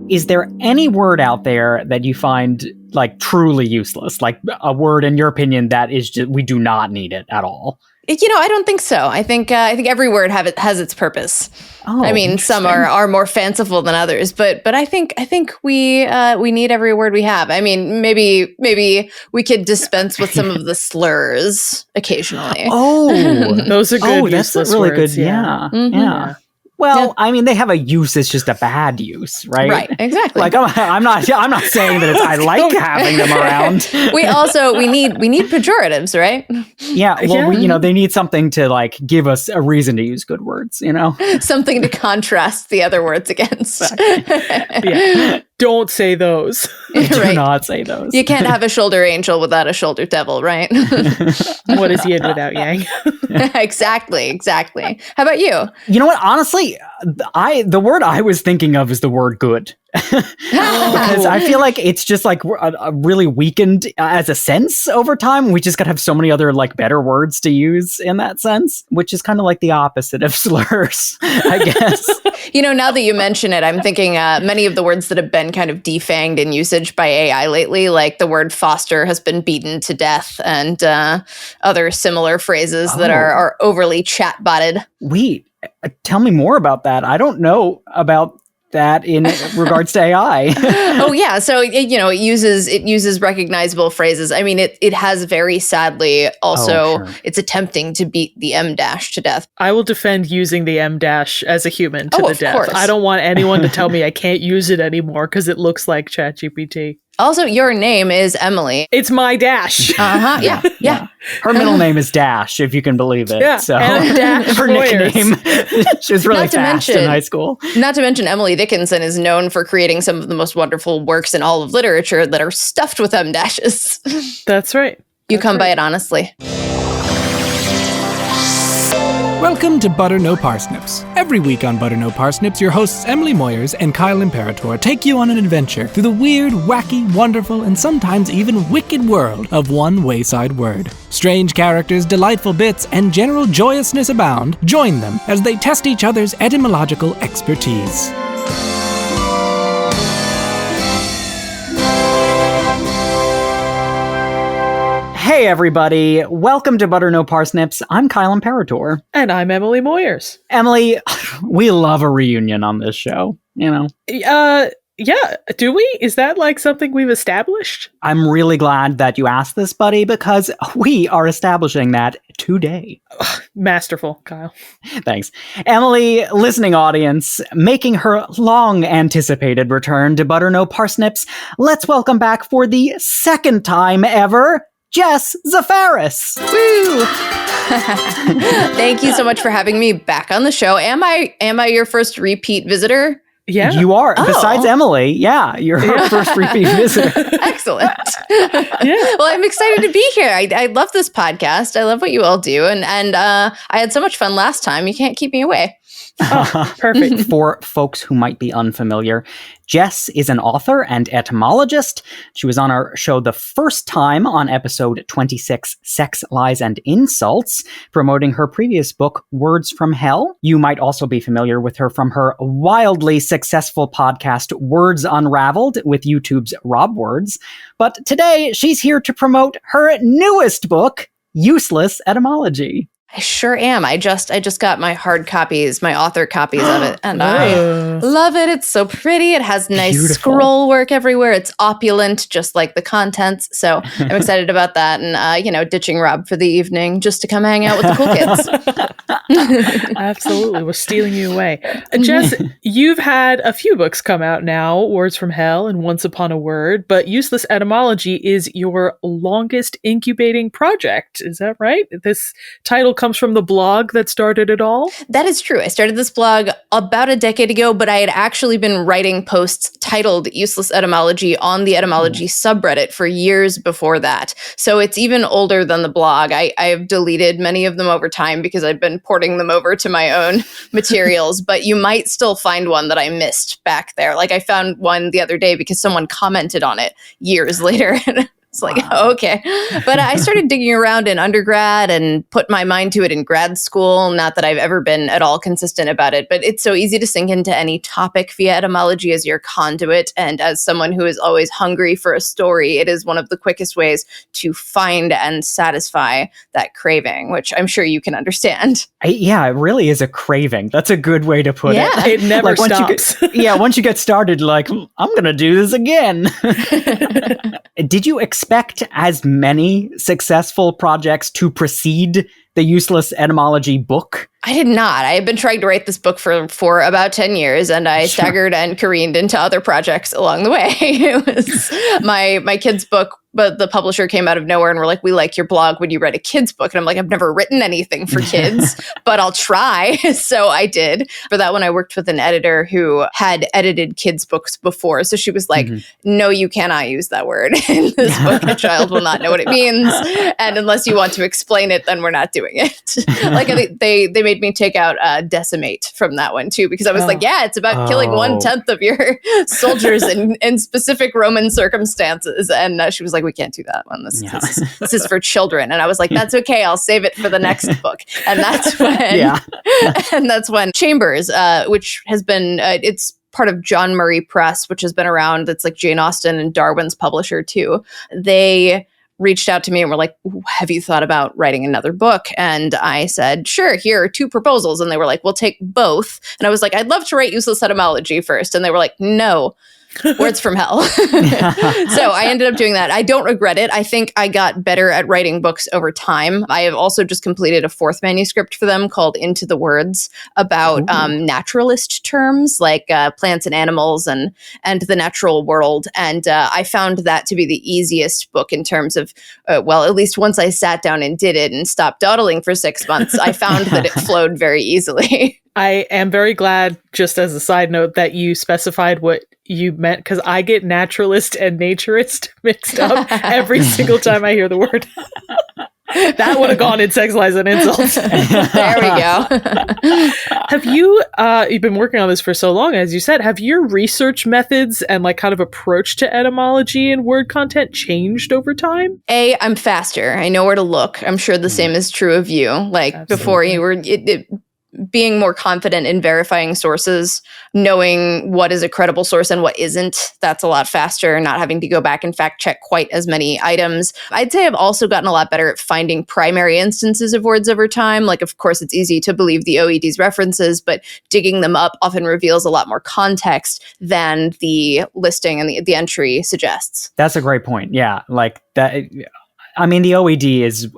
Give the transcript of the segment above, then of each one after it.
Is there any word out there that you find like truly useless? Like a word, in your opinion, that is just, we do not need it at all? I don't think so. I think every word has its purpose. Oh, I mean, some are more fanciful than others, but I think we need every word we have. I mean, maybe we could dispense with some of the slurs occasionally. Oh, those are good. That's really words, good. Yeah. Mm-hmm. Yeah. Well, I mean, they have a use. It's just a bad use, right? Right. Exactly. Like I'm not saying that I like having them around. we need pejoratives, right? Yeah. Well, they need something to like give us a reason to use good words. Something to contrast the other words against. Yeah. Don't say those. Do not say those. You can't have a shoulder angel without a shoulder devil, right? What is yin without yang? Exactly. How about you? You know what? Honestly, the word I was thinking of is the word good. Because I feel like it's just like a really weakened as a sense over time. We just gotta have so many other like better words to use in that sense, which is kind of like the opposite of slurs, I guess. Now that you mention it, I'm thinking many of the words that have been kind of defanged in usage by AI lately, like the word foster has been beaten to death, and other similar phrases that are overly chat-botted. Wait, tell me more about that. I don't know about that in regards to AI. Oh yeah, so it uses recognizable phrases. I mean, it has very sadly also it's attempting to beat the M dash to death. I will defend using the M dash as a human to the death. Course. I don't want anyone to tell me I can't use it anymore because it looks like ChatGPT. Also, your name is Emily. It's my dash. Yeah. Her middle name is Dash, if you can believe it. Yeah, so Dash her nickname. She was really fast in high school. Not to mention, Emily Dickinson is known for creating some of the most wonderful works in all of literature that are stuffed with M dashes. That's right. You come by it honestly. Welcome to Butter No Parsnips. Every week on Butter No Parsnips, your hosts Emily Moyers and Kyle Imperator take you on an adventure through the weird, wacky, wonderful, and sometimes even wicked world of one wayside word. Strange characters, delightful bits, and general joyousness abound. Join them as they test each other's etymological expertise. Hey everybody, welcome to Butter No Parsnips. I'm Kyle Imperator. And I'm Emily Moyers. Emily, we love a reunion on this show, Yeah, do we? Is that like something we've established? I'm really glad that you asked this, buddy, because we are establishing that today. Masterful, Kyle. Thanks. Emily, listening audience, making her long-anticipated return to Butter No Parsnips, let's welcome back for the second time ever, Jess Zafarris. Woo! Thank you so much for having me back on the show. Am I your first repeat visitor? Yeah. You are. Oh. Besides Emily, yeah, you're her first repeat visitor. Excellent. Yeah. Well, I'm excited to be here. I love this podcast. I love what you all do. And I had so much fun last time. You can't keep me away. Oh, perfect. For folks who might be unfamiliar, Jess is an author and etymologist. She was on our show the first time on episode 26, Sex, Lies, and Insults, promoting her previous book, Words from Hell. You might also be familiar with her from her wildly successful podcast, Words Unraveled, with YouTube's Rob Words. But today, she's here to promote her newest book, Useless Etymology. I sure am. I just got my hard copies, my author copies of it, and I love it. It's so pretty. It has nice scroll work everywhere. It's opulent, just like the contents. So I'm excited about that, and ditching Rob for the evening just to come hang out with the cool kids. Absolutely, we're stealing you away, Jess. You've had a few books come out now: Words from Hell and Once Upon a Word. But Useless Etymology is your longest incubating project. Is that right? This title comes from the blog that started it all? That is true. I started this blog about a decade ago, but I had actually been writing posts titled Useless Etymology on the etymology subreddit for years before that. So it's even older than the blog. I have deleted many of them over time because I've been porting them over to my own materials, but you might still find one that I missed back there. Like I found one the other day because someone commented on it years later. It's like, oh, okay. But I started digging around in undergrad and put my mind to it in grad school. Not that I've ever been at all consistent about it, but it's so easy to sink into any topic via etymology as your conduit. And as someone who is always hungry for a story, it is one of the quickest ways to find and satisfy that craving, which I'm sure you can understand. Yeah, it really is a craving. That's a good way to put it. It never Like, stops. Once you get started, like, I'm going to do this again. Did you expect as many successful projects to precede the Useless Etymology book? I did not. I had been trying to write this book for about 10 years, and I staggered and careened into other projects along the way. It was my kid's book, but the publisher came out of nowhere and were like, we like your blog. Would you write a kid's book? And I'm like, I've never written anything for kids, but I'll try. So I did. For that one, I worked with an editor who had edited kids' books before. So she was like, no, you cannot use that word in this book. A child will not know what it means. And unless you want to explain it, then we're not doing it. Like, I think they made me take out decimate from that one too, because I was like, yeah, it's about killing 1/10 of your soldiers in specific Roman circumstances. And she was like, we can't do that one. This is for children. And I was like, that's okay. I'll save it for the next book. And that's when, and that's when Chambers, which has been, it's part of John Murray Press, which has been around. It's like Jane Austen and Darwin's publisher too. They reached out to me and were like, have you thought about writing another book? And I said, sure, here are 2 proposals. And they were like, we'll take both. And I was like, I'd love to write Useless Etymology first. And they were like, no. Words from hell. So I ended up doing that. I don't regret it. I think I got better at writing books over time. I have also just completed a 4th manuscript for them called Into the Words about naturalist terms like plants and animals and the natural world. And I found that to be the easiest book in terms of, well, at least once I sat down and did it and stopped dawdling for 6 months, I found that it flowed very easily. I am very glad, just as a side note, that you specified what you meant, because I get naturalist and naturist mixed up every single time I hear the word. That would have gone in Sex, Lies, and Insults. There we go. Have you, you've been working on this for so long, as you said, have your research methods and like kind of approach to etymology and word content changed over time? I'm faster. I know where to look. I'm sure the same is true of you. Like Absolutely. Before you were... being more confident in verifying sources, knowing what is a credible source and what isn't, that's a lot faster, not having to go back and fact check quite as many items. I'd say I've also gotten a lot better at finding primary instances of words over time. Like, of course, it's easy to believe the OED's references, but digging them up often reveals a lot more context than the listing and the entry suggests. That's a great point. Yeah, like that. I mean, the OED is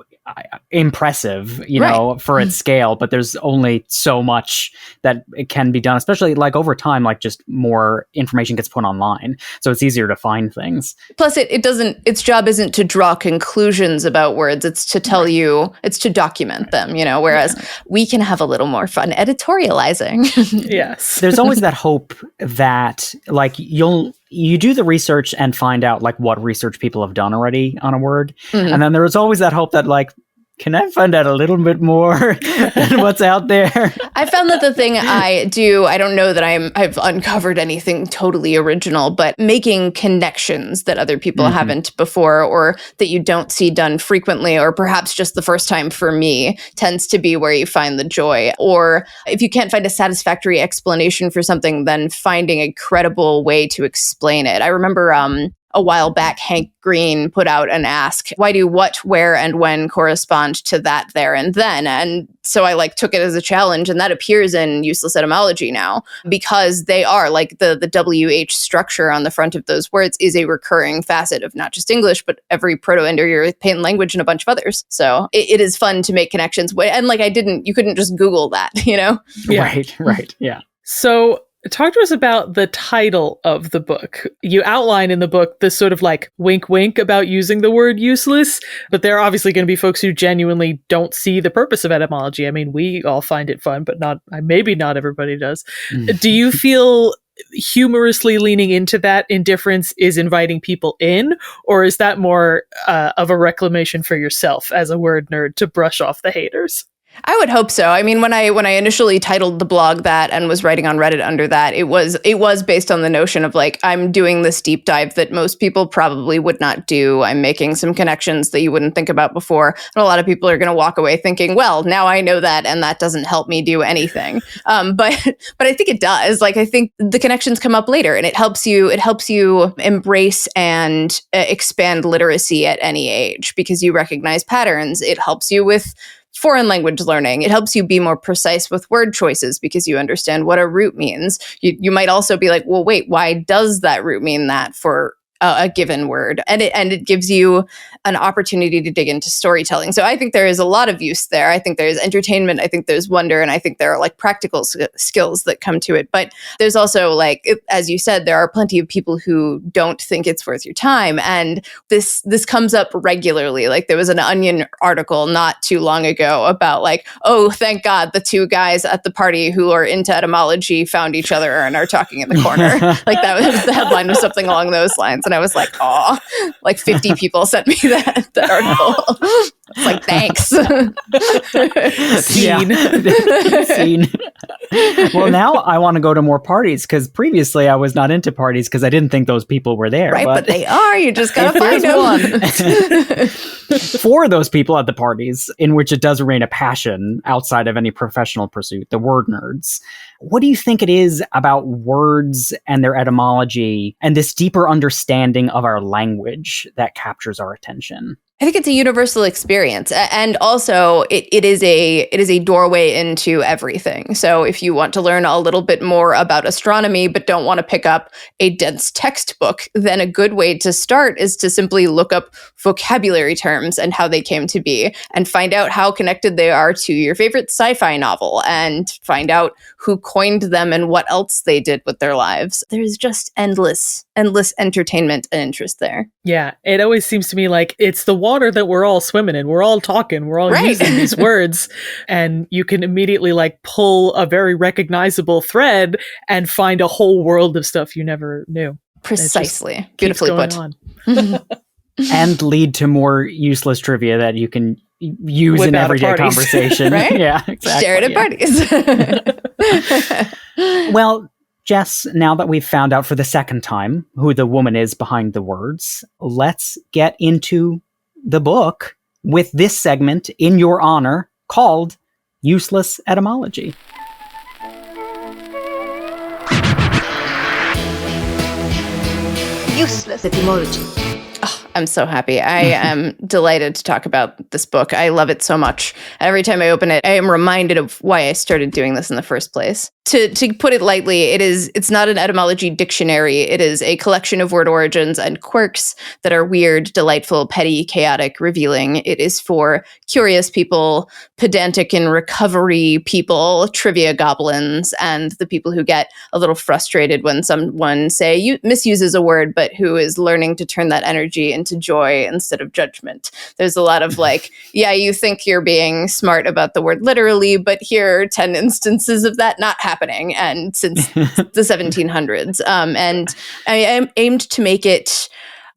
impressive, you know, for its scale, but there's only so much that it can be done, especially like over time, like just more information gets put online. So it's easier to find things. Plus its job isn't to draw conclusions about words. It's to tell you, it's to document them, you know, whereas we can have a little more fun editorializing. Yes. There's always that hope that like you do the research and find out like what research people have done already on a word. Mm-hmm. And then there's always that hope that like, can I find out a little bit more than what's out there? I found that the thing I do, I don't know that I've uncovered anything totally original, but making connections that other people haven't before, or that you don't see done frequently, or perhaps just the first time for me, tends to be where you find the joy. Or if you can't find a satisfactory explanation for something, then finding a credible way to explain it. I remember a while back, Hank Green put out an ask, why do what, where, and when correspond to that, there, and then? And so I like took it as a challenge, and that appears in Useless Etymology now, because they are like the WH structure on the front of those words is a recurring facet of not just English, but every Proto-Indo-European language and a bunch of others. So it is fun to make connections. And like you couldn't just Google that, you know? Yeah. Right. Yeah. So talk to us about the title of the book. You outline in the book this sort of like wink wink about using the word useless, but there are obviously going to be folks who genuinely don't see the purpose of etymology. I mean, we all find it fun, but maybe not everybody does. Do you feel humorously leaning into that indifference is inviting people in, or is that more of a reclamation for yourself as a word nerd to brush off the haters? I would hope so. I mean, when I initially titled the blog that and was writing on Reddit under that, it was based on the notion of like, I'm doing this deep dive that most people probably would not do. I'm making some connections that you wouldn't think about before. And a lot of people are going to walk away thinking, well, now I know that, and that doesn't help me do anything. But I think it does. Like, I think the connections come up later, and it helps you embrace and expand literacy at any age because you recognize patterns. It helps you with foreign language learning. It helps you be more precise with word choices because you understand what a root means. You might also be like, well, wait, why does that root mean that for a given word? And it gives you an opportunity to dig into storytelling. So I think there is a lot of use there. I think there's entertainment. I think there's wonder. And I think there are like practical skills that come to it. But there's also like, as you said, there are plenty of people who don't think it's worth your time. And this comes up regularly. Like there was an Onion article not too long ago about like, oh, thank God the two guys at the party who are into etymology found each other and are talking in the corner. Like that was the headline was something along those lines. And I was like, oh, like 50 people sent me that article. It's like, thanks. Scene. Scene. Well, now I want to go to more parties because previously I was not into parties because I didn't think those people were there. Right, but they are. You just got to find them. For those people at the parties, in which it does remain a passion outside of any professional pursuit, the word nerds, what do you think it is about words and their etymology and this deeper understanding of our language that captures our attention? I think it's a universal experience. And also it is a doorway into everything. So if you want to learn a little bit more about astronomy, but don't want to pick up a dense textbook, then a good way to start is to simply look up vocabulary terms and how they came to be and find out how connected they are to your favorite sci-fi novel and find out who coined them and what else they did with their lives. There's just endless entertainment and interest there. Yeah, it always seems to me like it's the water that we're all swimming in. We're all talking. We're all using these words. And you can immediately like pull a very recognizable thread and find a whole world of stuff you never knew. Precisely. Beautifully put. And lead to more useless trivia that you can use Whip in out at everyday parties. conversation. Right? Yeah, exactly. Share it at parties. Well, Jess, now that we've found out for the second time who the woman is behind the words, let's get into the book with this segment in your honor called Useless Etymology. Useless Etymology. I'm so happy. I am delighted to talk about this book. I love it so much. Every time I open it, I am reminded of why I started doing this in the first place. To put it lightly, it's not an etymology dictionary. It is a collection of word origins and quirks that are weird, delightful, petty, chaotic, revealing. It is for curious people, pedantic and recovery people, trivia goblins, and the people who get a little frustrated when someone, say, misuses a word, but who is learning to turn that energy into joy instead of judgment. There's a lot of like, yeah, you think you're being smart about the word literally, but here are 10 instances of that not happening, and since the 1700s. And I aimed to make it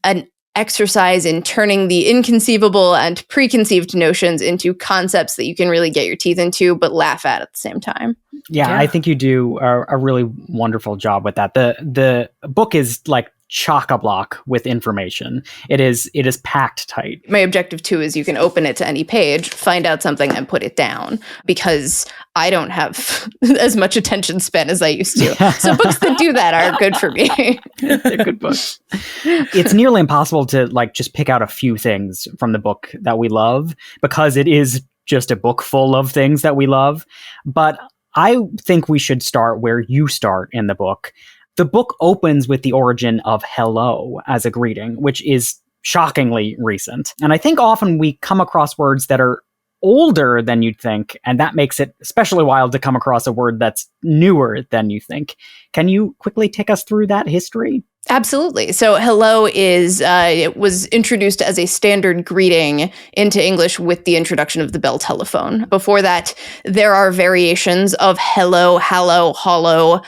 an exercise in turning the inconceivable and preconceived notions into concepts that you can really get your teeth into, but laugh at the same time. Yeah, I think you do a really wonderful job with that. The book is like chock-a-block with information. It is packed tight. My objective too is you can open it to any page, find out something, and put it down, because I don't have as much attention span as I used to. So books that do that are good for me. They're good books. It's nearly impossible to like just pick out a few things from the book that we love, because it is just a book full of things that we love. But I think we should start where you start in the book. The book opens with the origin of hello as a greeting, which is shockingly recent. And I think often we come across words that are older than you'd think, and that makes it especially wild to come across a word that's newer than you think. Can you quickly take us through that history? Absolutely. So hello it was introduced as a standard greeting into English with the introduction of the bell telephone. Before that, there are variations of hello, hallo, hollow,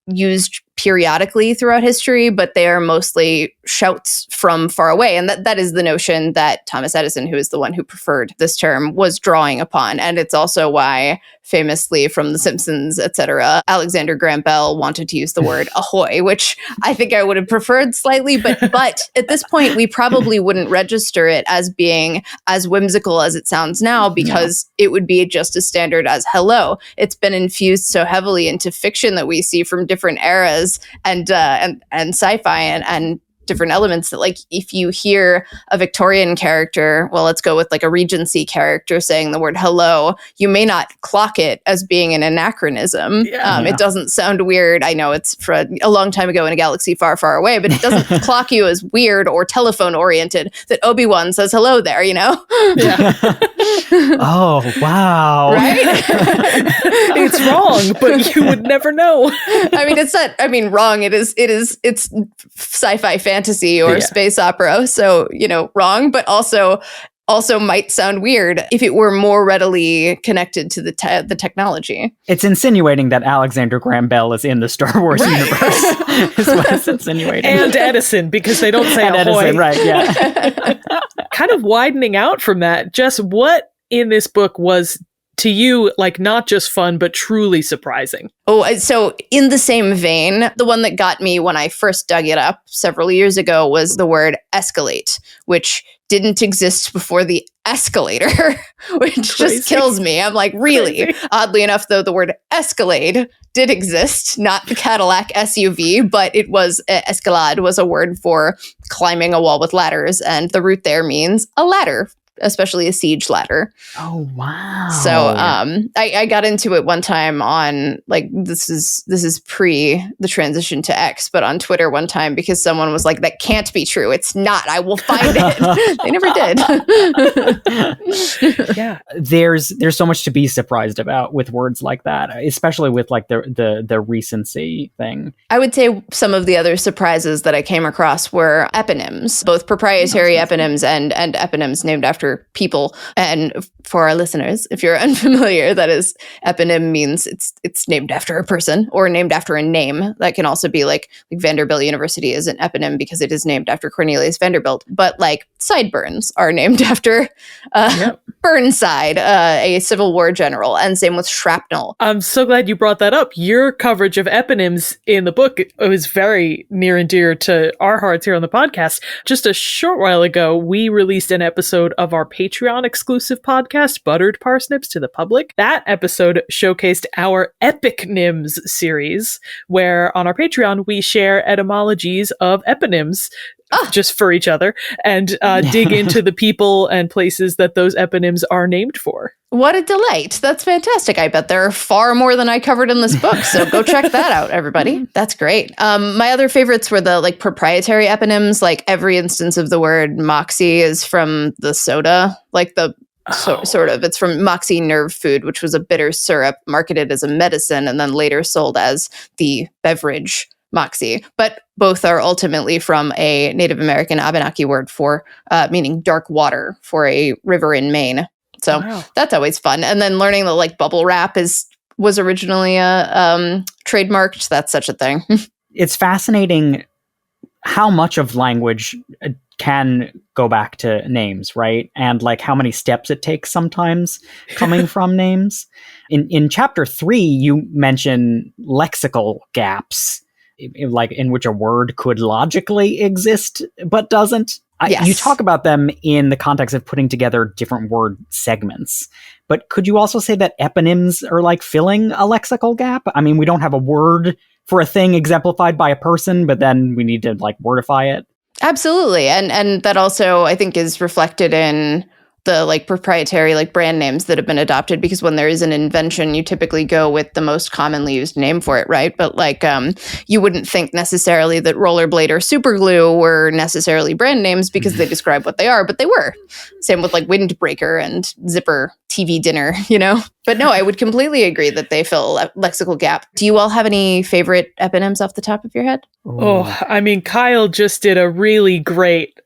used periodically throughout history, but they are mostly shouts from far away. And that is the notion that Thomas Edison, who is the one who preferred this term, was drawing upon. And it's also why, famously from The Simpsons, etc., Alexander Graham Bell wanted to use the word ahoy, which I think I would have preferred slightly. But at this point, we probably wouldn't register it as being as whimsical as it sounds now, because it would be just as standard as hello. It's been infused so heavily into fiction that we see from different eras and sci-fi and different elements that, like, if you hear a Victorian character, well, let's go with like a Regency character saying the word hello, you may not clock it as being an anachronism. It doesn't sound weird. I know it's for a long time ago in a galaxy far, far away, but it doesn't clock you as weird or telephone oriented that Obi-Wan says hello there, you know? Yeah. Oh, wow. Right? It's wrong, but you would never know. I mean, it's not, wrong. It's sci-fi fantasy or space opera. So, wrong, but also might sound weird if it were more readily connected to the technology. It's insinuating that Alexander Graham Bell is in the Star Wars universe. Is what it's insinuating. And Edison, because they don't say and ahoy. Edison, right, yeah. Kind of widening out from that, Jess, what in this book was to you, like, not just fun, but truly surprising? Oh, so in the same vein, the one that got me when I first dug it up several years ago was the word escalate, which didn't exist before the escalator, which just kills me. I'm like, really? Crazy. Oddly enough, though, the word Escalade did exist, not the Cadillac SUV, but it was, escalade was a word for climbing a wall with ladders, and the root there means a ladder, especially a siege ladder. Oh, wow. So I got into it one time on, like, this is pre the transition to X, but on Twitter one time, because someone was like, that can't be true. It's not. I will find it. They never did. Yeah. There's so much to be surprised about with words like that, especially with like the recency thing. I would say some of the other surprises that I came across were eponyms, both proprietary eponyms and eponyms named after people. And for our listeners, if you're unfamiliar, that is, eponym means it's named after a person or named after a name. That can also be like Vanderbilt University is an eponym because it is named after Cornelius Vanderbilt. But like sideburns are named after Burnside, a Civil War general, and same with shrapnel. I'm so glad you brought that up. Your coverage of eponyms in the book was very near and dear to our hearts here on the podcast. Just a short while ago, we released an episode of our Patreon exclusive podcast, Buttered Parsnips, to the public. That episode showcased our Eponyms series, where on our Patreon, we share etymologies of eponyms just for each other and dig into the people and places that those eponyms are named for. What a delight. That's fantastic. I bet there are far more than I covered in this book. So go check that out, everybody. That's great. My other favorites were the like proprietary eponyms. Like every instance of the word moxie is from the soda, like the sort of. It's from Moxie Nerve Food, which was a bitter syrup marketed as a medicine and then later sold as the beverage Moxie, but both are ultimately from a Native American Abenaki word for meaning dark water for a river in Maine. So that's always fun. And then learning that like bubble wrap was originally trademarked. That's such a thing. It's fascinating how much of language can go back to names, right? And like how many steps it takes sometimes coming from names. In chapter 3, you mention lexical gaps, like in which a word could logically exist but doesn't. Yes. You talk about them in the context of putting together different word segments, but could you also say that eponyms are like filling a lexical gap? I mean, we don't have a word for a thing exemplified by a person, but then we need to like wordify it. Absolutely. And that also I think is reflected in the like proprietary like brand names that have been adopted, because when there is an invention, you typically go with the most commonly used name for it, right? But like you wouldn't think necessarily that rollerblade or superglue were necessarily brand names because they describe what they are, but they were. Same with like windbreaker and zipper TV dinner, you know? But no, I would completely agree that they fill a lexical gap. Do you all have any favorite eponyms off the top of your head? Oh, I mean, Kyle just did a really great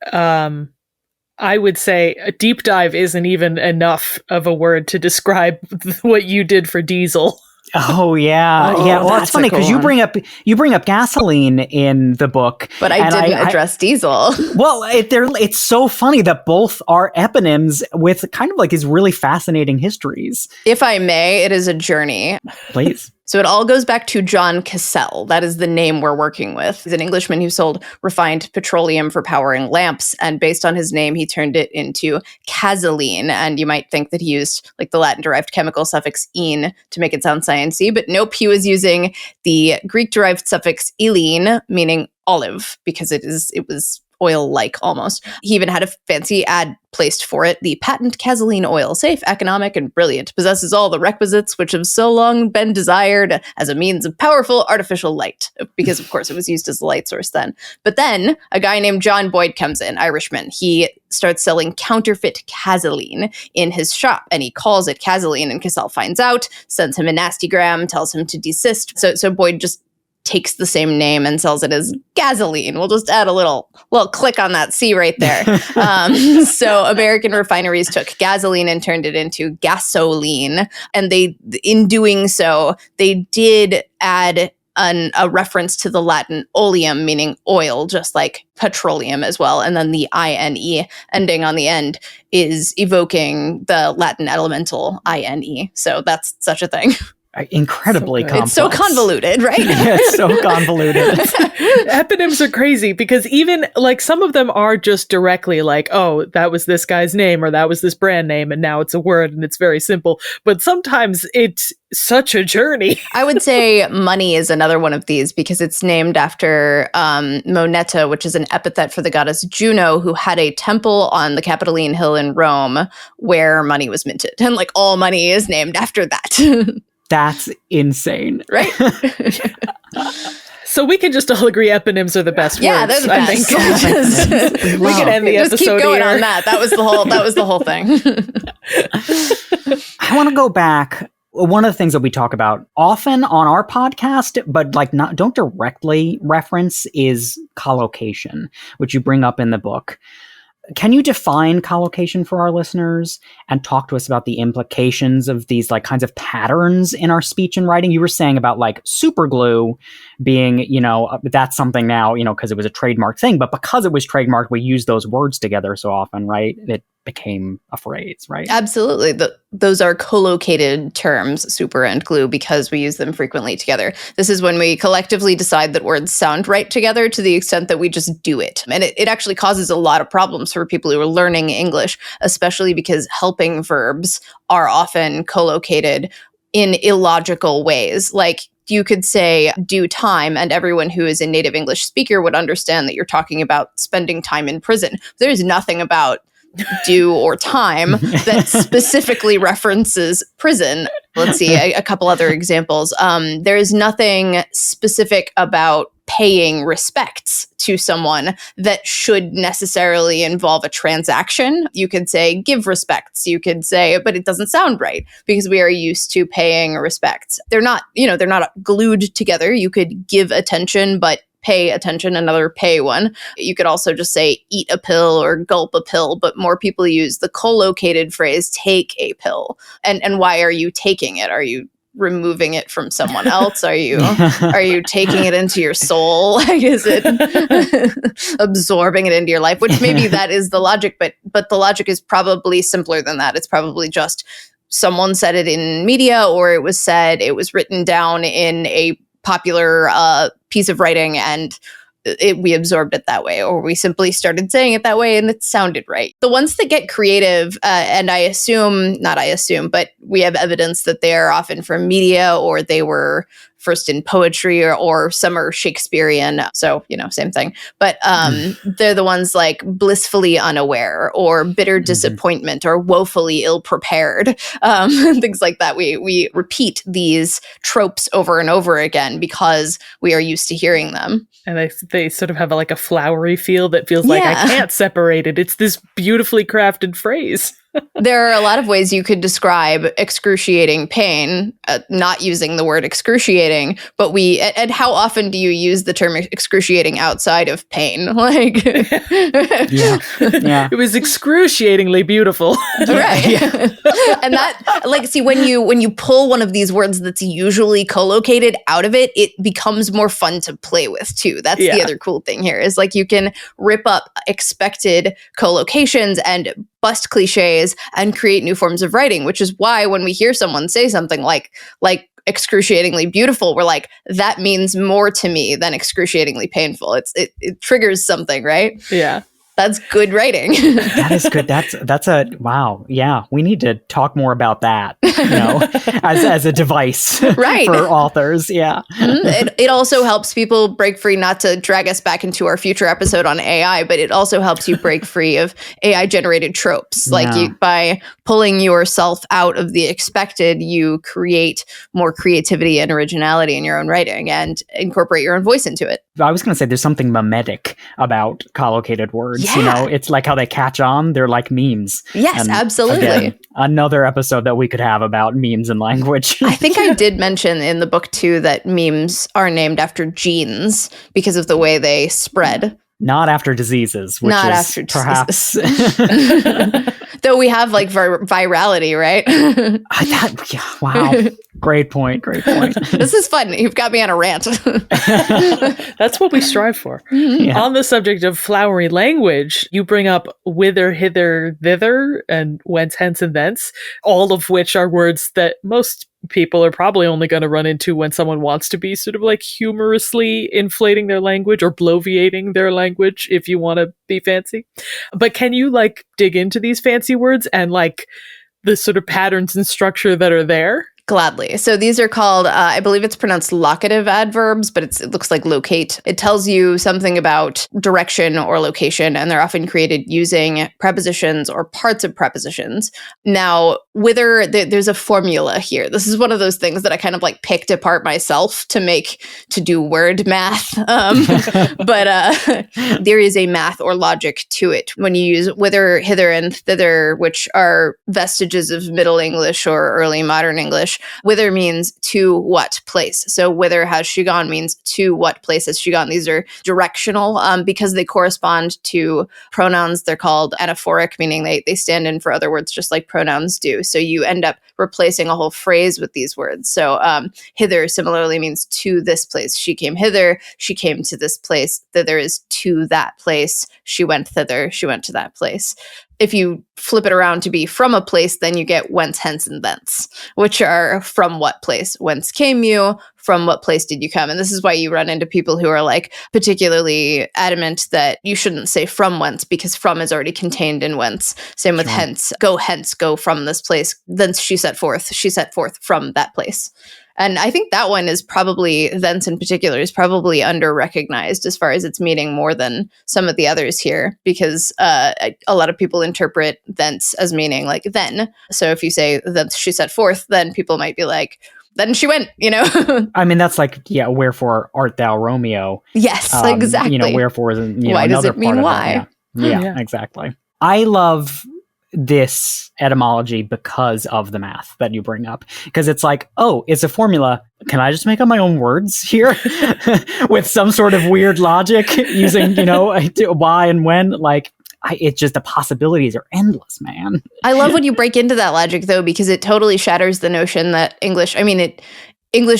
I would say a deep dive isn't even enough of a word to describe what you did for diesel. Oh yeah, Oh, yeah. Well, it's that's funny a cool because one. you bring up gasoline in the book, But I and didn't address diesel. Well, it's so funny that both are eponyms with kind of like these really fascinating histories. If I may, it is a journey. Please. So it all goes back to John Cassell. That is the name we're working with. He's an Englishman who sold refined petroleum for powering lamps. And based on his name, he turned it into gasoline. And you might think that he used like the Latin-derived chemical suffix "ine" to make it sound sciencey. But nope, he was using the Greek-derived suffix "ylene," meaning olive, because it was oil-like almost. He even had a fancy ad placed for it. The patent gasoline oil, safe, economic, and brilliant, possesses all the requisites which have so long been desired as a means of powerful artificial light. Because, of course, it was used as a light source then. But then a guy named John Boyd comes in, Irishman. He starts selling counterfeit gasoline in his shop, and he calls it gasoline, and Cassell finds out, sends him a nasty gram, tells him to desist. So Boyd just takes the same name and sells it as gasoline. We'll just add a little click on that C right there. So American refineries took gasoline and turned it into gasoline. And in doing so, they did add a reference to the Latin oleum, meaning oil, just like petroleum as well. And then the ine ending on the end is evoking the Latin elemental ine. So that's such a thing. Incredibly So complex. It's so convoluted, right? Yeah, it's so convoluted. Eponyms are crazy because even like some of them are just directly like, oh, that was this guy's name or that was this brand name and now it's a word and it's very simple. But sometimes it's such a journey. I would say money is another one of these because it's named after Moneta, which is an epithet for the goddess Juno, who had a temple on the Capitoline Hill in Rome where money was minted. And like all money is named after that. That's insane. Right? So we can just all agree eponyms are the best Yeah, words. they're the I best. think. We can end the Just episode keep going here. on that. That was the whole thing. I want to go back. One of the things that we talk about often on our podcast, but like don't directly reference, is collocation, which you bring up in the book. Can you define collocation for our listeners and talk to us about the implications of these like kinds of patterns in our speech and writing? You were saying about like super glue being, that's something now, because it was a trademark thing, but because it was trademarked, we use those words together so often, right? It became a phrase, right? Absolutely. Those are collocated terms, super and glue, because we use them frequently together. This is when we collectively decide that words sound right together to the extent that we just do it. And it actually causes a lot of problems for people who are learning English, especially because helping verbs are often collocated in illogical ways. Like you could say do time, and everyone who is a native English speaker would understand that you're talking about spending time in prison. There's nothing about do or time that specifically references prison. Let's see a couple other examples. There is nothing specific about paying respects to someone that should necessarily involve a transaction. You could say give respects. You could say, but it doesn't sound right because we are used to paying respects. They're not glued together. You could give attention, but pay attention, another pay one. You could also just say eat a pill or gulp a pill, but more people use the collocated phrase take a pill. And why are you taking it? Are you removing it from someone else? Are you taking it into your soul? Like, is it absorbing it into your life? Which maybe that is the logic, but the logic is probably simpler than that. It's probably just someone said it in media, or it was written down in a popular piece of writing, and we absorbed it that way, or we simply started saying it that way and it sounded right. The ones that get creative, and but we have evidence that they are often from media, or they were first in poetry, or some are Shakespearean. So, same thing. But they're the ones like blissfully unaware, or bitter disappointment, or woefully ill-prepared, things like that. We repeat these tropes over and over again because we are used to hearing them. And they sort of have a flowery feel that feels like I can't separate it. It's this beautifully crafted phrase. There are a lot of ways you could describe excruciating pain, not using the word excruciating, but and how often do you use the term excruciating outside of pain? Like, Yeah. It was excruciatingly beautiful. right. And that, like, see, when you pull one of these words that's usually collocated out of it, it becomes more fun to play with too. That's the other cool thing here, is like you can rip up expected collocations and bust cliches and create new forms of writing, which is why when we hear someone say something like excruciatingly beautiful, we're like, that means more to me than excruciatingly painful. It triggers something, right? Yeah. That's good writing. That is good. That's a wow. Yeah, we need to talk more about that. As a device, right, for authors. Yeah. It also helps people break free. Not to drag us back into our future episode on AI, but it also helps you break free of AI generated tropes. Like by pulling yourself out of the expected, you create more creativity and originality in your own writing and incorporate your own voice into it. I was going to say there's something mimetic about collocated words. Yeah. It's like how they catch on. They're like memes. Yes, and absolutely. Again, another episode that we could have about memes and language. I think I did mention in the book too that memes are named after genes because of the way they spread. Not after diseases, which Not is after perhaps... Though we have like virality, right? Wow. Great point. This is fun. You've got me on a rant. That's what we strive for. Yeah. On the subject of flowery language, you bring up whither, hither, thither, and whence, hence, and thence, all of which are words that most people are probably only going to run into when someone wants to be sort of like humorously inflating their language or bloviating their language, if you want to be fancy. But can you like dig into these fancy words and like the sort of patterns and structure that are there? Gladly. So these are called, I believe it's pronounced locative adverbs, but it looks like locate. It tells you something about direction or location, and they're often created using prepositions or parts of prepositions. Now, whither, there's a formula here. This is one of those things that I kind of like picked apart myself to do word math. But there is a math or logic to it when you use whither, hither, and thither, which are vestiges of Middle English or early modern English. Whither means to what place. So whither has she gone means to what place has she gone. These are directional because they correspond to pronouns. They're called anaphoric, meaning they stand in for other words just like pronouns do. So you end up replacing a whole phrase with these words. So hither similarly means to this place. She came hither. She came to this place. Thither is to that place. She went thither. She went to that place. If you flip it around to be from a place, then you get whence, hence, and thence, which are from what place. Whence came you? From what place did you come? And this is why you run into people who are like particularly adamant that you shouldn't say from whence because from is already contained in whence. Same with hence, go from this place. Thence she set forth from that place. And I think that one is probably, thence in particular, is probably under-recognized as far as its meaning more than some of the others here, because a lot of people interpret thence as meaning like then. So if you say thence she set forth, then people might be like, then she went, I mean, that's like, wherefore art thou Romeo? Yes, exactly. Wherefore is, why does it mean why? Yeah, exactly. I love this etymology because of the math that you bring up, because it's like, oh, it's a formula. Can I just make up my own words here with some sort of weird logic using, why and when? Like, it's just the possibilities are endless, man. I love when you break into that logic, though, because it totally shatters the notion that English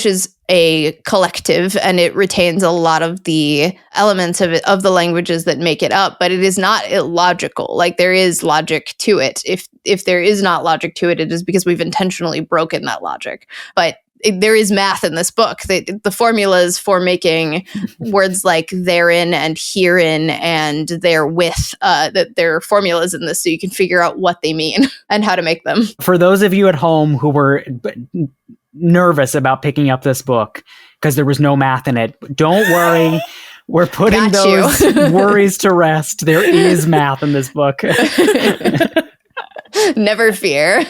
is a collective and it retains a lot of the elements of the languages that make it up, but it is not illogical. Like there is logic to it. If there is not logic to it, it is because we've intentionally broken that logic. But there is math in this book. The formulas for making words like therein and herein and therewith, that there are formulas in this so you can figure out what they mean and how to make them. For those of you at home who were nervous about picking up this book because there was no math in it, don't worry. We're putting those worries to rest. There is math in this book. Never fear.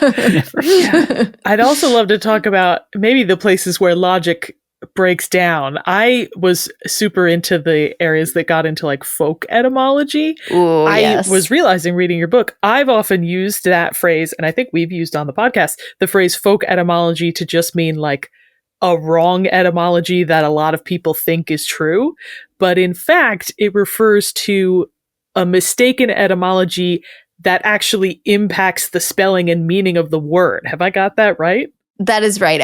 I'd also love to talk about maybe the places where logic breaks down. I was super into the areas that got into like folk etymology. Ooh, I yes. was realizing reading your book, I've often used that phrase, and I think we've used on the podcast, the phrase folk etymology to just mean like a wrong etymology that a lot of people think is true. But in fact, it refers to a mistaken etymology that actually impacts the spelling and meaning of the word. Have I got that right? That is right.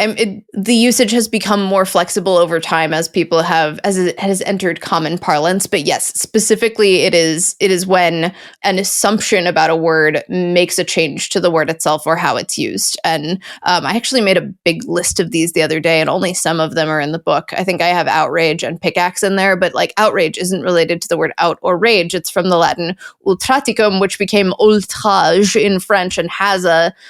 The usage has become more flexible over time as it has entered common parlance. But yes, specifically, it is when an assumption about a word makes a change to the word itself or how it's used. And I actually made a big list of these the other day, and only some of them are in the book. I think I have outrage and pickaxe in there, but like outrage isn't related to the word out or rage. It's from the Latin ultraticum, which became outrage in French, and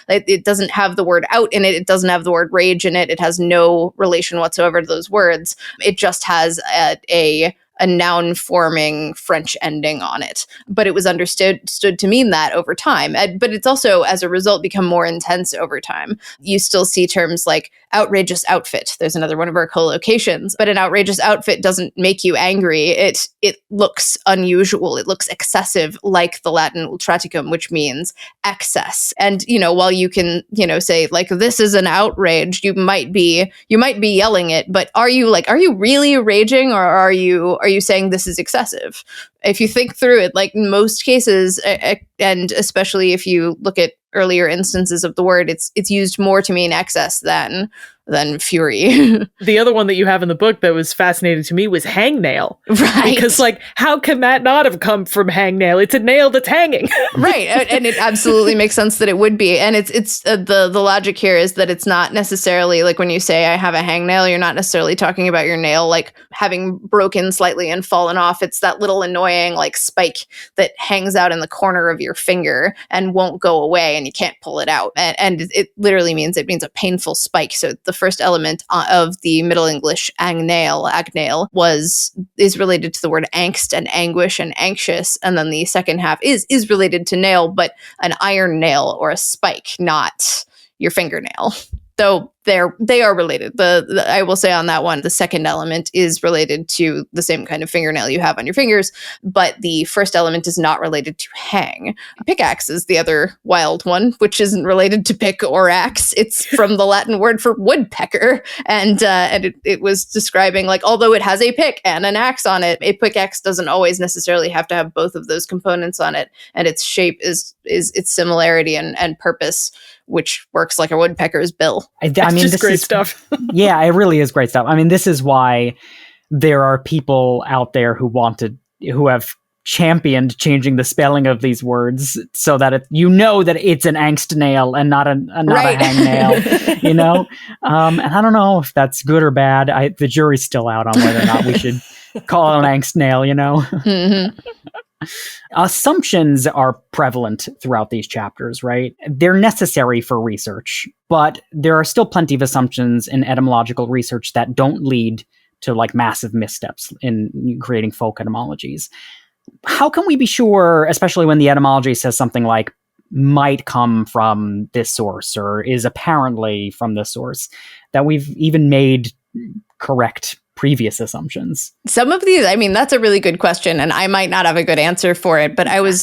it doesn't have the word out in it. It doesn't have the word rage in it. It has no relation whatsoever to those words. It just has a noun forming French ending on it. But it was understood to mean that over time. But it's also, as a result, become more intense over time. You still see terms like outrageous outfit. There's another one of our collocations. But an outrageous outfit doesn't make you angry. It looks unusual. It looks excessive, like the Latin ultraticum, which means excess. And, while you can, say like, this is an outrage, you might be yelling it, but are you really raging, or are you saying this is excessive? If you think through it, like in most cases, and especially if you look at earlier instances of the word, it's used more to mean excess than fury. The other one that you have in the book that was fascinating to me was hangnail. Right. Because how can that not have come from hangnail? It's a nail that's hanging. Right. And it absolutely makes sense that it would be. And it's the logic here is that it's not necessarily like when you say I have a hangnail, you're not necessarily talking about your nail like having broken slightly and fallen off. It's that little annoying like spike that hangs out in the corner of your finger and won't go away and you can't pull it out. And it literally means a painful spike. So the first element of the Middle English agnail is related to the word angst and anguish and anxious, and then the second half is related to nail, but an iron nail or a spike, not your fingernail. Though they are related. I will say on that one, the second element is related to the same kind of fingernail you have on your fingers, but the first element is not related to hang. Pickaxe is the other wild one, which isn't related to pick or axe. It's from the Latin word for woodpecker, and it was describing like although it has a pick and an axe on it, a pickaxe doesn't always necessarily have to have both of those components on it, and its shape is its similarity and purpose, which works like a woodpecker's bill. I mean, this great stuff. Yeah, it really is great stuff. I mean, this is why there are people out there who have championed changing the spelling of these words so that that it's an angst nail and not a hangnail. And I don't know if that's good or bad. The jury's still out on whether or not we should call it an angst nail. Mm-hmm. Assumptions are prevalent throughout these chapters, right? They're necessary for research, but there are still plenty of assumptions in etymological research that don't lead to like massive missteps in creating folk etymologies. How can we be sure, especially when the etymology says something like might come from this source or is apparently from this source, that we've even made correct previous assumptions? Some of these, that's a really good question, and I might not have a good answer for it, but I was,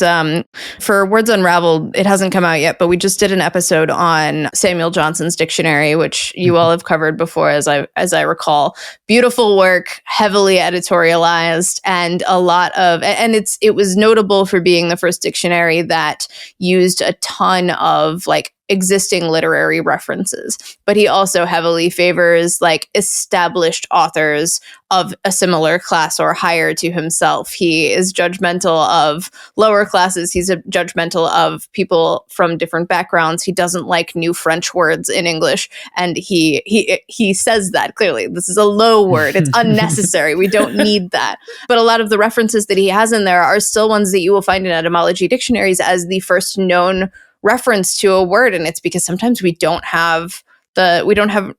for Words Unraveled, it hasn't come out yet, but we just did an episode on Samuel Johnson's dictionary, which you all have covered before, as I recall. Beautiful work, heavily editorialized, and a lot of, and it was notable for being the first dictionary that used a ton of like existing literary references, but he also heavily favors like established authors of a similar class or higher to himself. He is judgmental of lower classes. He's judgmental of people from different backgrounds. He doesn't like new French words in English, and he says that clearly. This is a low word. It's unnecessary. We don't need that. But a lot of the references that he has in there are still ones that you will find in etymology dictionaries as the first known reference to a word, and it's because sometimes we don't have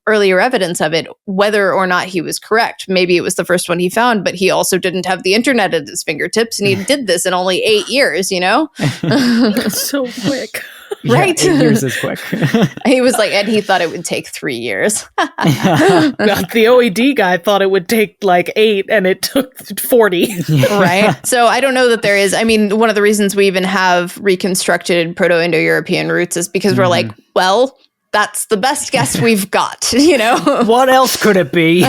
earlier evidence of it, whether or not he was correct. Maybe it was the first one he found, but he also didn't have the internet at his fingertips, and he did this in only 8 years, So quick. Right. 8 years is quick. He was like, and he thought it would take 3 years. The OED guy thought it would take like 8 and it took 40. Right. So I don't know that there is. I mean, one of the reasons we even have reconstructed Proto-Indo-European roots is because we're like, well, that's the best guess we've got, What else could it be?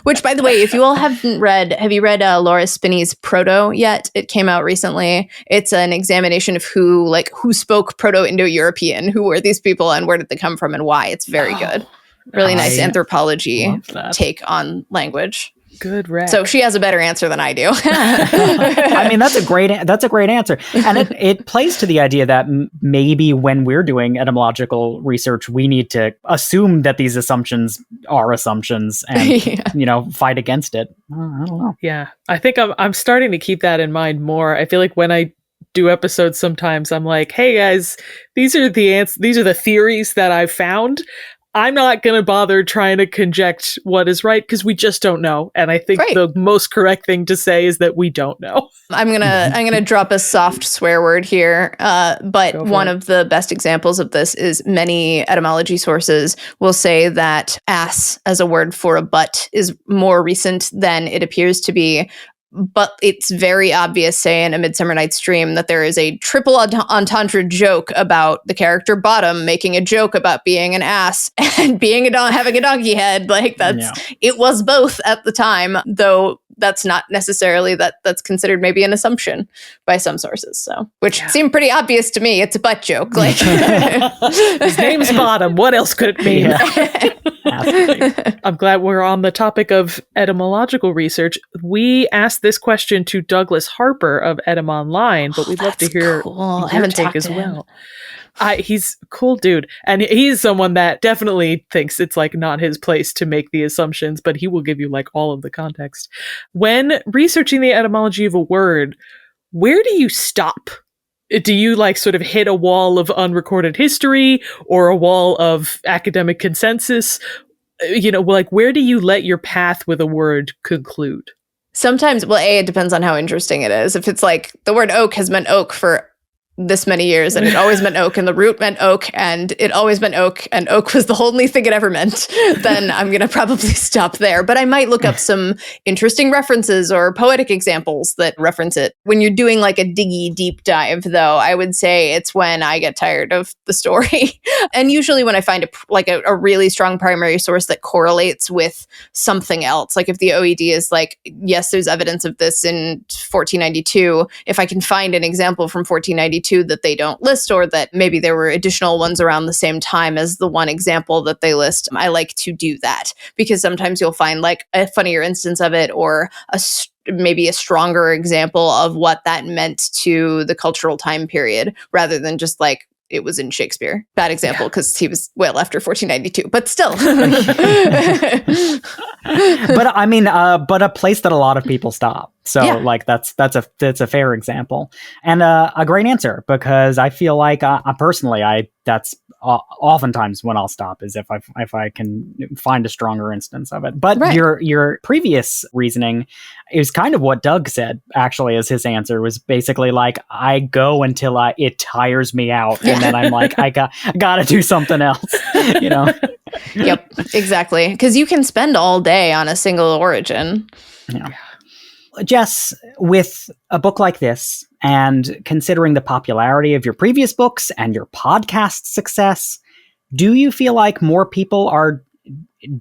Which, by the way, if you all have you read Laura Spinney's Proto yet? It came out recently. It's an examination of who spoke Proto-Indo-European, who were these people and where did they come from and why. It's very good. Really nice anthropology take on language. Good rec. So she has a better answer than I do. I mean, that's a great answer. And it plays to the idea that maybe when we're doing etymological research, we need to assume that these assumptions are assumptions and, fight against it. I don't know. Yeah. I think I'm starting to keep that in mind more. I feel like when I do episodes, sometimes I'm like, hey guys, these are the theories that I've found. I'm not going to bother trying to conject what is right because we just don't know. And I think the most correct thing to say is that we don't know. I'm gonna drop a soft swear word here, but one of the best examples of this is many etymology sources will say that ass as a word for a butt is more recent than it appears to be. But it's very obvious, say, in A Midsummer Night's Dream, that there is a triple entendre joke about the character Bottom making a joke about being an ass and having a donkey head. Like it was both at the time, though that's not necessarily that's considered maybe an assumption by some sources. So, which seemed pretty obvious to me. It's a butt joke. Like his name's Bottom. What else could it mean? I'm glad we're on the topic of etymological research. We asked this question to Douglas Harper of Etym Online, but we'd love to hear your take as well. He's a cool dude, and he's someone that definitely thinks it's like not his place to make the assumptions, but he will give you like all of the context. When researching the etymology of a word, where do you stop? Do you like sort of hit a wall of unrecorded history or a wall of academic consensus? Where do you let your path with a word conclude? Sometimes, it depends on how interesting it is. If it's like the word oak has meant oak for this many years and it always meant oak and the root meant oak and it always meant oak and oak was the only thing it ever meant, then I'm going to probably stop there. But I might look up some interesting references or poetic examples that reference it. When you're doing like a diggy deep dive, though, I would say it's when I get tired of the story. And usually when I find a really strong primary source that correlates with something else, like if the OED is like, yes, there's evidence of this in 1492, if I can find an example from 1492 that they don't list, or that maybe there were additional ones around the same time as the one example that they list, I like to do that because sometimes you'll find like a funnier instance of it or maybe a stronger example of what that meant to the cultural time period rather than just like it was in Shakespeare. Bad example because he was well after 1492, but still. But I mean, but a place that a lot of people stop. So like that's a fair example and a great answer because I feel like personally that's oftentimes when I'll stop is if I can find a stronger instance of it. But your previous reasoning is kind of what Doug said actually as his answer was basically like I go until it tires me out and then I'm like I gotta do something else, Yep, exactly. Because you can spend all day on a single origin. Yeah. Jess, with a book like this, and considering the popularity of your previous books and your podcast success, do you feel like more people are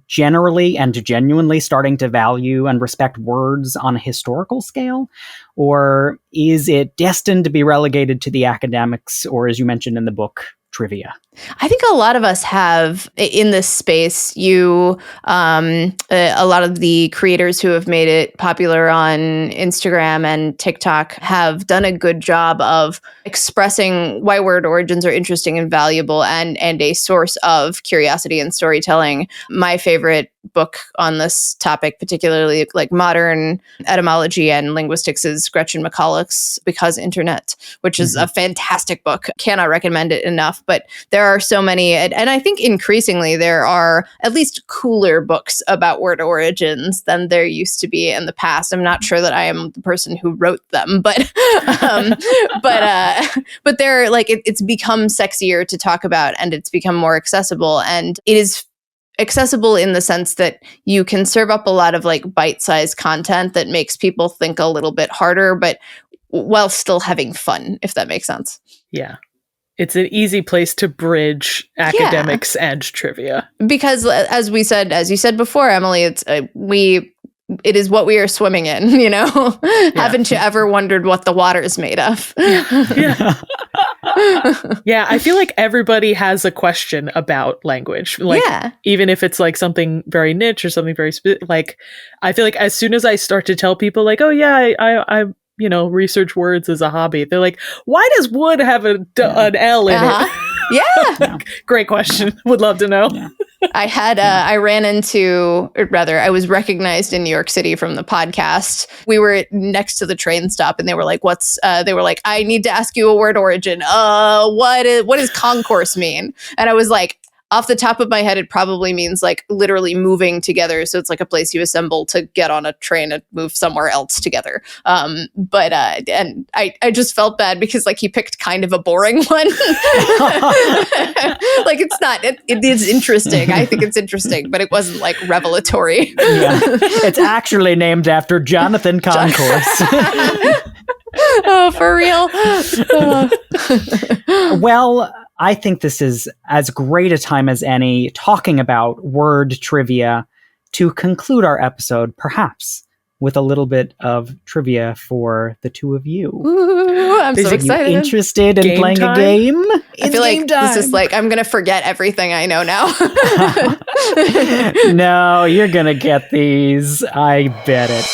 generally and genuinely starting to value and respect words on a historical scale? Or is it destined to be relegated to the academics, or as you mentioned in the book, trivia? I think a lot of us have in this space, a lot of the creators who have made it popular on Instagram and TikTok have done a good job of expressing why word origins are interesting and valuable and a source of curiosity and storytelling. My favorite book on this topic, particularly like modern etymology and linguistics, is Gretchen McCulloch's Because Internet, which is a fantastic book. Cannot recommend it enough. But there are so many, and I think increasingly there are at least cooler books about word origins than there used to be in the past. I'm not sure that I am the person who wrote them, but but they're like it's become sexier to talk about, and it's become more accessible, and it is accessible in the sense that you can serve up a lot of like bite-sized content that makes people think a little bit harder, but while still having fun, if that makes sense. Yeah. It's an easy place to bridge academics and trivia. Because as you said before, Emily, it is what we are swimming in, you know? Haven't you ever wondered what the water is made of? Yeah. Yeah, I feel like everybody has a question about language. Like, even if it's like something very niche or something very like, I feel like as soon as I start to tell people like, oh yeah, I research words as a hobby, they're like, why does wood have an L in it? Yeah. Great question. Would love to know. Yeah. I was recognized in New York City from the podcast. We were next to the train stop and they were like, I need to ask you a word origin. What does concourse mean? And I was like, off the top of my head, it probably means like literally moving together. So it's like a place you assemble to get on a train and move somewhere else together. And I just felt bad because like he picked kind of a boring one. Like it's not, it is interesting. I think it's interesting, but it wasn't like revelatory. Yeah. It's actually named after Jonathan Concourse. Oh, for real? Well, I think this is as great a time as any talking about word trivia to conclude our episode, perhaps with a little bit of trivia for the two of you. Ooh, I'm so excited. Are you interested in playing a game? I feel like this is like, I'm going to forget everything I know now. No, you're going to get these. I bet it.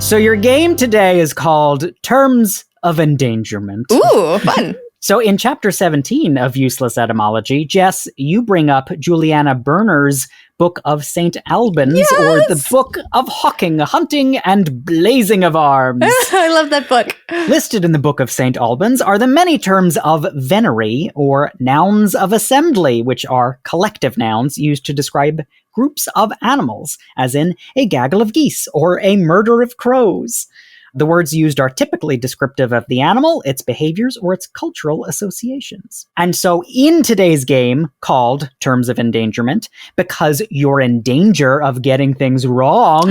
So your game today is called Terms of Endangerment. Ooh, fun. So in Chapter 17 of Useless Etymology, Jess, you bring up Juliana Berner's Book of St. Albans, or the Book of Hawking, Hunting, and Blazing of Arms. I love that book. Listed in the Book of St. Albans are the many terms of venery, or nouns of assembly, which are collective nouns used to describe groups of animals, as in a gaggle of geese or a murder of crows. The words used are typically descriptive of the animal, its behaviors, or its cultural associations. And so in today's game, called Terms of Endangerment, because you're in danger of getting things wrong,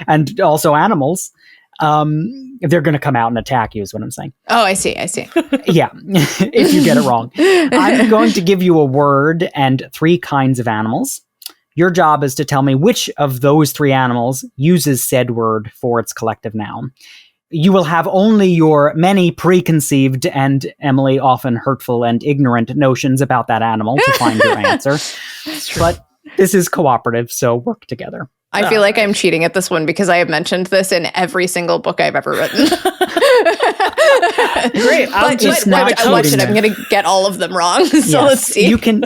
and also animals, they're going to come out and attack you is what I'm saying. Oh, I see. Yeah, if you get it wrong. I'm going to give you a word and 3 kinds of animals. Your job is to tell me which of those 3 animals uses said word for its collective noun. You will have only your many preconceived and, Emily, often hurtful and ignorant notions about that animal to find your answer. But this is cooperative, so work together. I feel like I'm cheating at this one because I have mentioned this in every single book I've ever written. Great. I'm going to get all of them wrong. So let's see. You can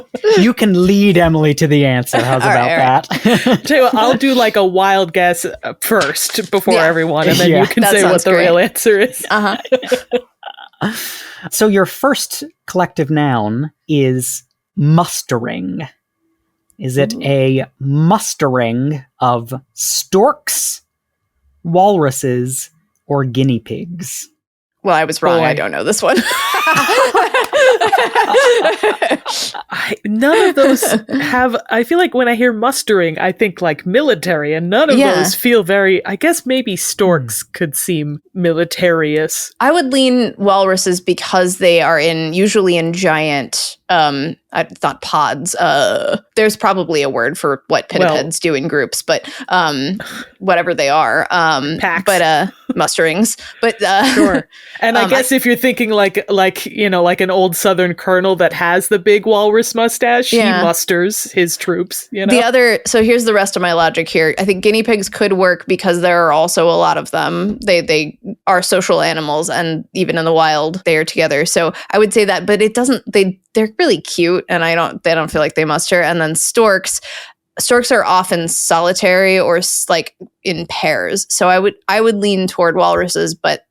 lead Emily to the answer. How's about that? Tell you what, I'll do like a wild guess first before everyone, and then you can say what the real answer is. So your first collective noun is mustering. Is it a mustering of storks, walruses, or guinea pigs? Well, I was wrong. I don't know this one. None of those have, I feel like when I hear mustering, I think like military, and none of those feel very, I guess maybe storks could seem militarious. I would lean walruses because they are usually in giant not pods. There's probably a word for what pinnipeds do in groups, but whatever they are, packs. but musterings. But sure. And I guess if you're thinking like an old Southern colonel that has the big walrus mustache, he musters his troops. So here's the rest of my logic here. I think guinea pigs could work because there are also a lot of them. They are social animals, and even in the wild, they are together. So I would say that, but it doesn't. They're really cute, and they don't feel like they muster. And then storks are often solitary or like in pairs. So I would lean toward walruses, but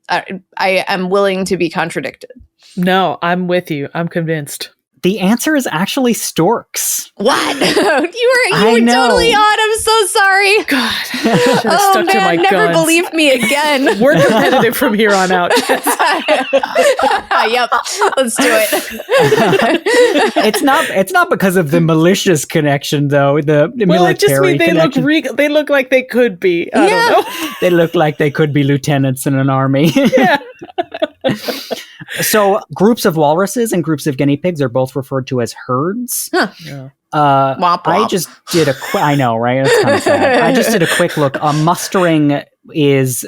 I am willing to be contradicted. No, I'm with you. I'm convinced. The answer is actually storks. What? you were totally on. I'm so sorry. God. Oh man, never believe me again. We're competitive from here on out. Yep. Let's do it. It's not because of the malicious connection though. The military it just means connection. they look like they could be. I don't know. They look like they could be lieutenants in an army. Yeah. So groups of walruses and groups of guinea pigs are both referred to as herds. Huh. Yeah. Womp womp. I just did I know, right? That's kind of sad. I just did a quick look. Mustering was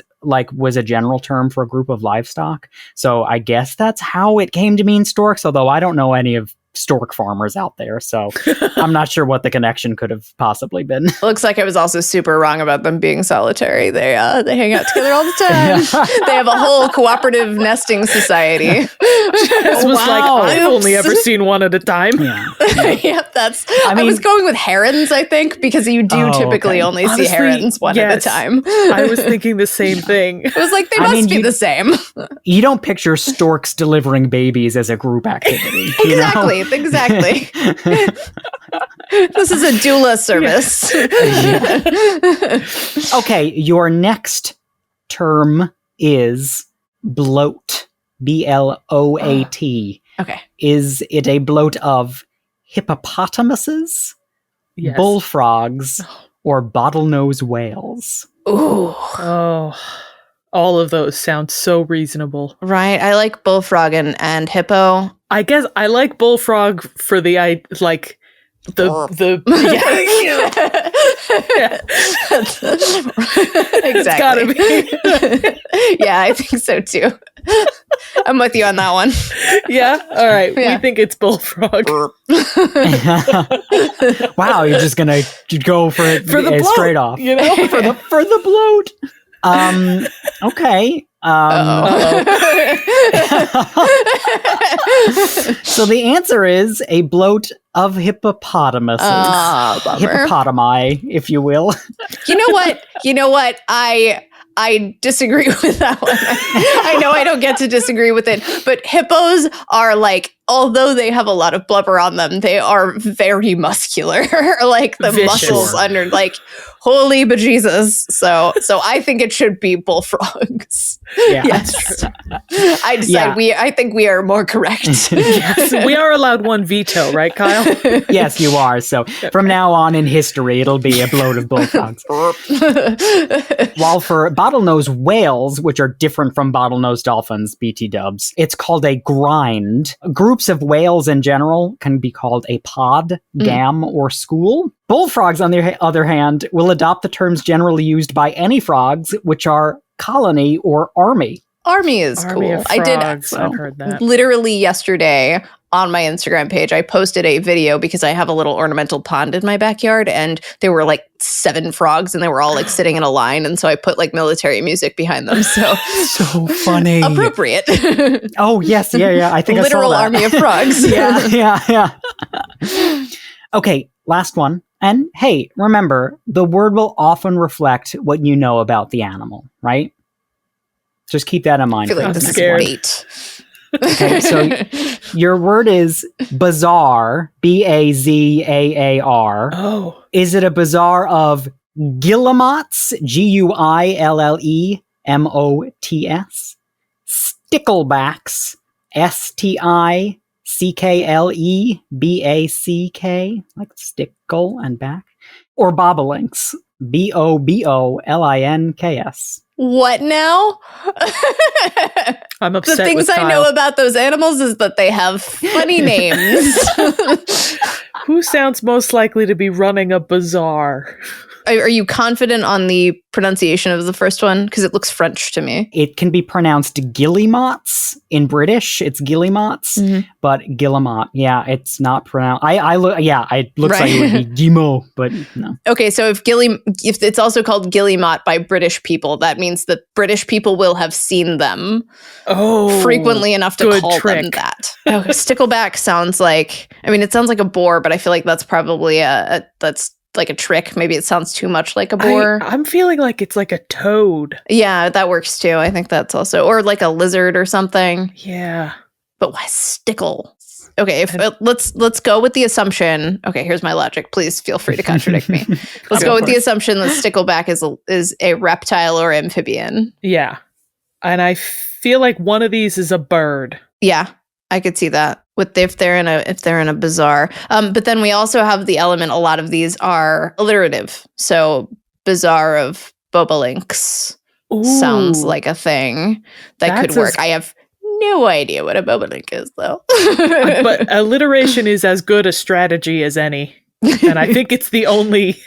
a general term for a group of livestock. So I guess that's how it came to mean storks, although I don't know any of stork farmers out there, so I'm not sure what the connection could have possibly been. Looks like I was also super wrong about them being solitary. They hang out together all the time. They have a whole cooperative nesting society. This was I've only ever seen one at a time. Yeah. Yep, I was going with herons, I think, because you do typically only see herons one at a time. I was thinking the same thing. It was like they must be the same. You don't picture storks delivering babies as a group activity. Exactly. Exactly. This is a doula service. Okay, your next term is bloat. Bloat. Okay. Is it a bloat of hippopotamuses, bullfrogs, or bottlenose whales? Ooh. Oh. All of those sound so reasonable. Right. I like bullfrog and hippo. I guess I like bullfrog for the exactly. It's gotta be. Yeah, I think so too. I'm with you on that one. Yeah. All right. Yeah. We think it's bullfrog. Wow, you're just gonna go for it for the bloat, straight off, for the bloat. Okay. So the answer is a bloat of hippopotamuses. Hippopotami, if you will. You know what? I disagree with that one. I know I don't get to disagree with it, but hippos are although they have a lot of blubber on them, they are very muscular. The vicious. Muscles under, holy bejesus. So I think it should be bullfrogs. Yeah, yes. I decide I think we are more correct. Yes, we are allowed one veto, right, Kyle? Yes, you are. So from now on in history, it'll be a bloat of bullfrogs. While for bottlenose whales, which are different from bottlenose dolphins, BT dubs, it's called a grind. Groups of whales in general can be called a pod, gam, or school. Bullfrogs, on the other hand, will adopt the terms generally used by any frogs, which are colony or army. Army is Army cool. of frogs. I've heard that. Literally yesterday on my Instagram page, I posted a video because I have a little ornamental pond in my backyard, and there were 7 frogs, and they were all sitting in a line, and so I put military music behind them. So funny, appropriate. Oh yes, yeah. I think literal I saw that. army of frogs. Yeah. Okay, last one. And hey, remember, the word will often reflect what you know about the animal, right? Just keep that in mind. I feel like I'm this scared. is bait. Okay, so your word is bazaar, Bazaar. Oh. Is it a bazaar of guillemots, Guillemots, sticklebacks, Stickleback, like stickle and back, or bobolinks, Bobolinks? What now? I'm upset The things with I know Kyle. about those animals is that they have funny names. Who sounds most likely to be running a bazaar? Are you confident on the pronunciation of the first one? Because it looks French to me. It can be pronounced guillemots in British. It's guillemots, but guillemot. Yeah, it's not pronounced. It looks like it would be guillemot, but no. Okay, so if it's also called guillemot by British people, that means that British people will have seen them frequently enough to good call them trick. that. Stickleback sounds like, it sounds like a boar, but I feel like that's probably that's like a trick. Maybe it sounds too much like a boar. I'm feeling like it's like a toad. Yeah, that works too. I think that's also, or like a lizard or something. Yeah. But why stickle? Okay, let's go with the assumption. Okay, here's my logic. Please feel free to contradict me. Let's go with the assumption that stickleback is a reptile or amphibian. Yeah. And I feel like one of these is a bird. Yeah, I could see that. If they're in a bazaar. But then we also have the element, a lot of these are alliterative. So bazaar of bobolinks sounds like a thing that could work. I have no idea what a bobolink is, though. But alliteration is as good a strategy as any. And I think it's the only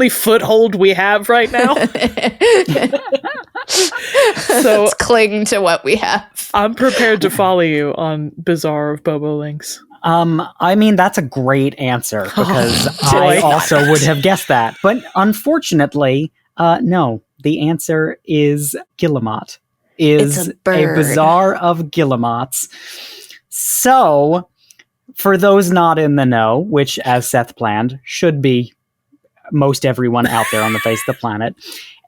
foothold we have right now. So let's cling to what we have. I'm prepared to follow you on Bazaar of Bobolinks. That's a great answer because I also would have guessed that. But unfortunately, no. The answer is guillemot. Is a bazaar of guillemots. So, for those not in the know, which, as Seth planned, should be most everyone out there on the face of the planet,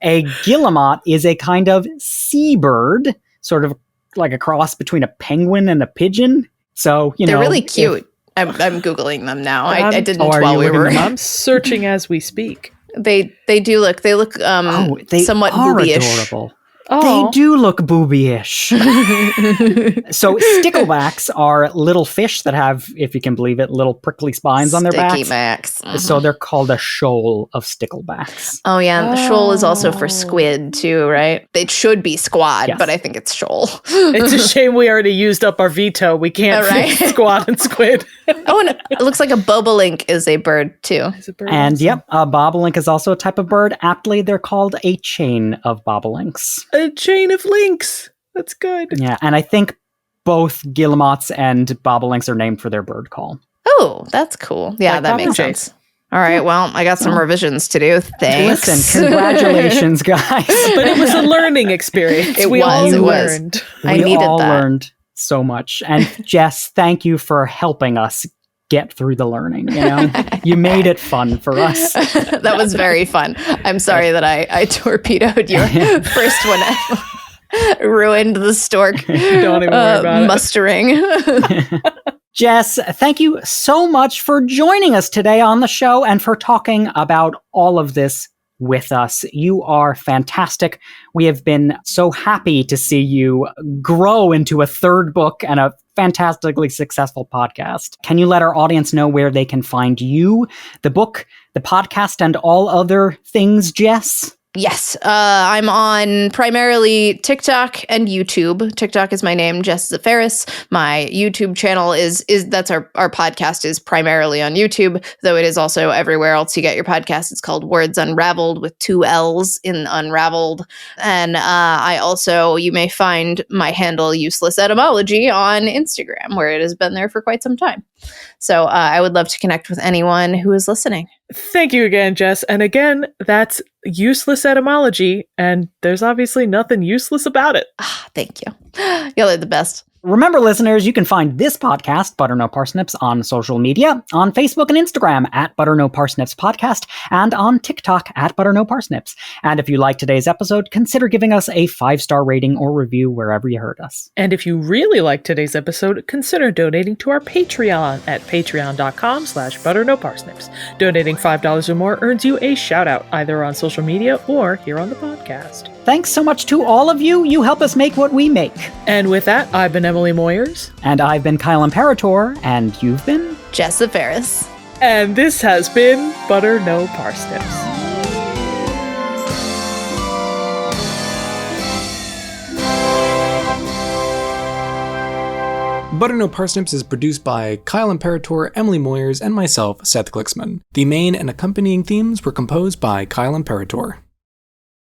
a guillemot is a kind of seabird, sort of like a cross between a penguin and a pigeon. So, they're really cute. I'm Googling them now. I didn't while we were. I'm searching as we speak. They look somewhat boobyish. Adorable. They do look boobyish. So sticklebacks are little fish that have, if you can believe it, little prickly spines on their backs. Sticky backs. Mm-hmm. So they're called a shoal of sticklebacks. Oh yeah, the shoal is also for squid too, right? It should be squad, yes. But I think it's shoal. It's a shame we already used up our veto. We can't squad and squid. Oh, and it looks like a bobolink is a bird too. And yep, a bobolink is also a type of bird. Aptly, they're called a chain of bobolinks. A chain of links. That's good. Yeah, and I think both guillemots and bobolinks are named for their bird call. Oh, that's cool. Yeah, like that makes sense. All right, well, I got some revisions to do. Thanks. Listen, congratulations, guys. But it was a learning experience. It was. I needed all that. Learned so much. And Jess, thank you for helping us get through the learning. You made it fun for us. That was very fun. I'm sorry that I torpedoed your first one. Ruined the stork. Don't even worry about mustering. Jess, thank you so much for joining us today on the show and for talking about all of this with us. You are fantastic. We have been so happy to see you grow into a third book and a fantastically successful podcast. Can you let our audience know where they can find you, the book, the podcast, and all other things, Jess? Yes, I'm on primarily TikTok and YouTube. TikTok is my name, Jess Zafarris. My YouTube channel is that's our podcast is primarily on YouTube, though it is also everywhere else you get your podcast. It's called Words Unraveled with 2 L's in Unraveled. And I also, you may find my handle Useless Etymology on Instagram, where it has been there for quite some time. So I would love to connect with anyone who is listening. Thank you again, Jess. And again, that's Useless Etymology, and there's obviously nothing useless about it. Thank you. Y'all are the best. Remember, listeners, you can find this podcast, Butter No Parsnips, on social media, on Facebook and Instagram at Butter No Parsnips Podcast, and on TikTok at Butter No Parsnips. And if you like today's episode, consider giving us a 5-star rating or review wherever you heard us. And if you really like today's episode, consider donating to our Patreon at patreon.com/butternoparsnips. Donating $5 or more earns you a shout out either on social media or here on the podcast. Thanks so much to all of you. You help us make what we make. And with that, I've been Emily Moyers. And I've been Kyle Imperator. And you've been Jess Zafarris. And this has been Butter No Parsnips. Butter No Parsnips is produced by Kyle Imperator, Emily Moyers, and myself, Seth Glixman. The main and accompanying themes were composed by Kyle Imperator.